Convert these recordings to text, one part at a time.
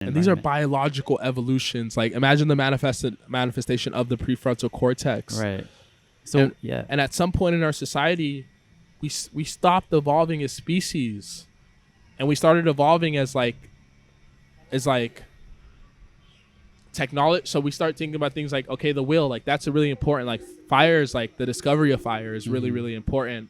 And these are biological evolutions. Like imagine the manifestation of the prefrontal cortex. Right. So and at some point in our society, we stopped evolving as species, and we started evolving as technology. So we start thinking about things like, okay, the will, like that's a really important, like fire is like the discovery of fire is really, really important.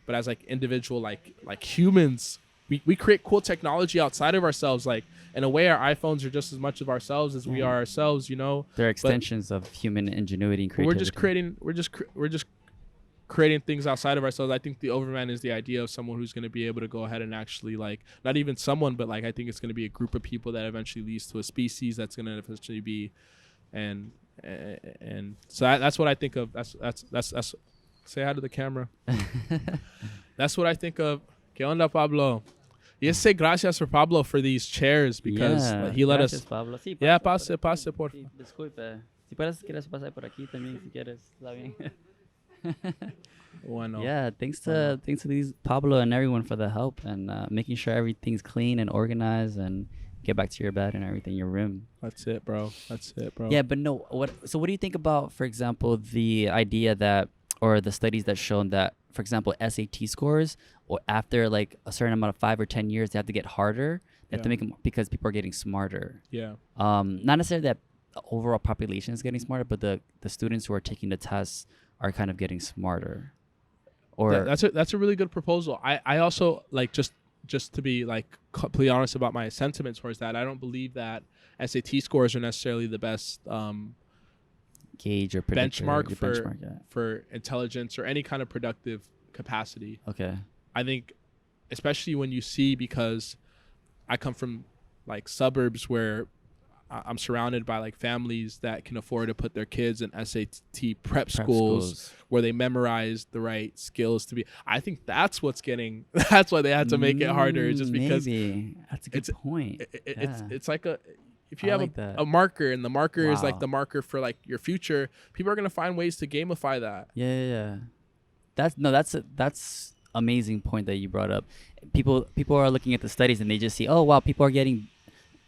But as like individual, like humans, we create cool technology outside of ourselves. Like in a way, our iPhones are just as much of ourselves as we are ourselves, you know. They're extensions of human ingenuity and creativity. We're just creating things outside of ourselves. I think the Overman is the idea of someone who's going to be able to go ahead and actually, like, not even someone, but like I think it's going to be a group of people that eventually leads to a species that's going to eventually be, and so that's what I think of. That's say hi to the camera. That's what I think of. ¿Qué onda, Pablo? Yes, say gracias for Pablo for these chairs because he let us. Pablo. Sí, pase por. Sí, disculpe. Si quieres pasar por aquí también, si quieres, está bien. Bueno. Yeah, thanks to these Pablo and everyone for the help and making sure everything's clean and organized and get back to your bed and everything, your room. That's it, bro. Yeah, but no. What do you think about, for example, the idea that, or the studies that shown that, for example, SAT scores, or after like a certain amount of 5 or 10 years, they have to get harder. They have to make them because people are getting smarter. Yeah. Not necessarily that the overall population is getting smarter, but the students who are taking the tests are kind of getting smarter. Or that's a really good proposal. I also like just to be like completely honest about my sentiments towards that. I don't believe that SAT scores are necessarily the best gauge or benchmark for intelligence or any kind of productive capacity. Okay. I think especially when you see, because I come from like suburbs where I'm surrounded by like families that can afford to put their kids in SAT prep schools where they memorize the right skills to be. I think that's what's getting. That's why they had to make it harder, just because. Maybe that's a good point. It's like if you have a marker, and the marker is like the marker for like your future, people are gonna find ways to gamify that. Yeah. That's amazing point that you brought up. People are looking at the studies and they just see, oh wow, people are getting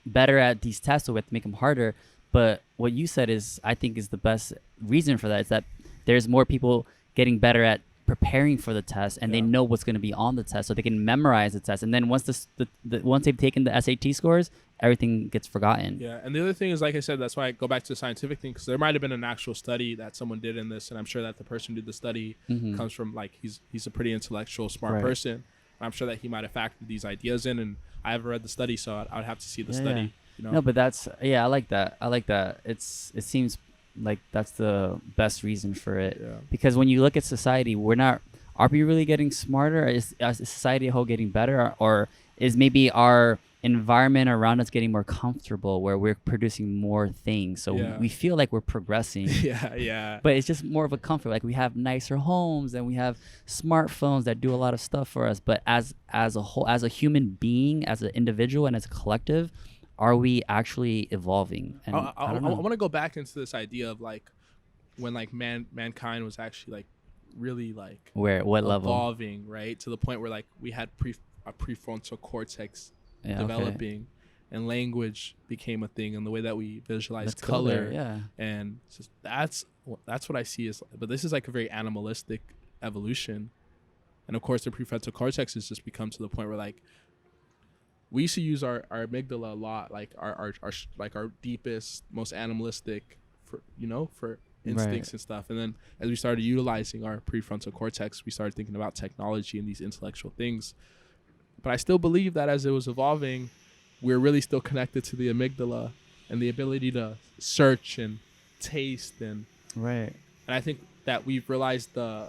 better at these tests, so we have to make them harder. But what you said is, I think, is the best reason for that, is that there's more people getting better at preparing for the test, and they know what's going to be on the test, so they can memorize the test. And then once once they've taken the SAT scores, everything gets forgotten. Yeah, and the other thing is, like I said, that's why I go back to the scientific thing, because there might have been an actual study that someone did in this, and I'm sure that the person who did the study comes from, like, he's a pretty intellectual, smart person. I'm sure that he might have factored these ideas in, and I haven't read the study, so I would have to see the study. You know? No, but that's I like that. It seems like that's the best reason for it. Yeah. Because when you look at society, are we really getting smarter? Is society as a whole getting better, or is maybe our environment around us getting more comfortable, where we're producing more things, so we feel like we're progressing? But it's just more of a comfort. Like, we have nicer homes and we have smartphones that do a lot of stuff for us. But as a whole, as a human being, as an individual, and as a collective, are we actually evolving? And I want to go back into this idea of like when like mankind was actually like really like what level evolving, right, to the point where like we had a prefrontal cortex developing, and language became a thing, and the way that we visualize color, and just that's what I see as. But this is like a very animalistic evolution, and of course the prefrontal cortex has just become to the point where like we used to use our amygdala a lot, like our deepest, most animalistic for instincts and stuff. And then as we started utilizing our prefrontal cortex, we started thinking about technology and these intellectual things. But I still believe that as it was evolving, we're really still connected to the amygdala and the ability to search and taste and I think that we've realized the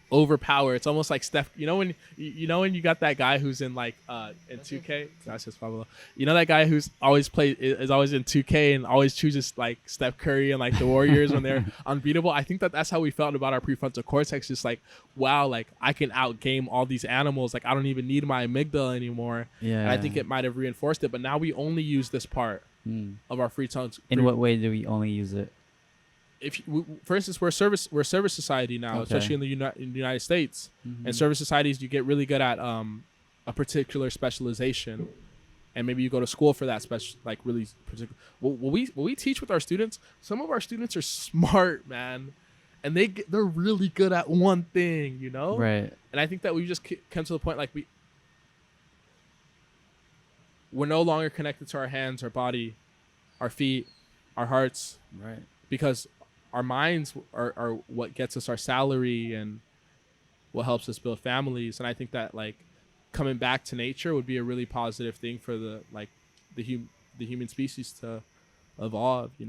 overpower. It's almost like Steph. When you got that guy who's in like in 2K. That's just Pablo. You know that guy who's always is always in 2K and always chooses like Steph Curry and like the Warriors when they're unbeatable. I think that's how we felt about our prefrontal cortex. Just like, wow, like I can outgame all these animals. Like I don't even need my amygdala anymore. Yeah. And I think it might have reinforced it. But now we only use this part of our free tongues. In what way do we only use it? For instance, we're a service society now, especially in the United States. And service societies, you get really good at a particular specialization, and maybe you go to school for that special, like really particular. What we teach with our students, some of our students are smart, man, and they're really good at one thing, you know. Right. And I think that we just come to the point like we're no longer connected to our hands, our body, our feet, our hearts, right? Because our minds are what gets us our salary and what helps us build families. And I think that like coming back to nature would be a really positive thing for the human species to evolve, you know.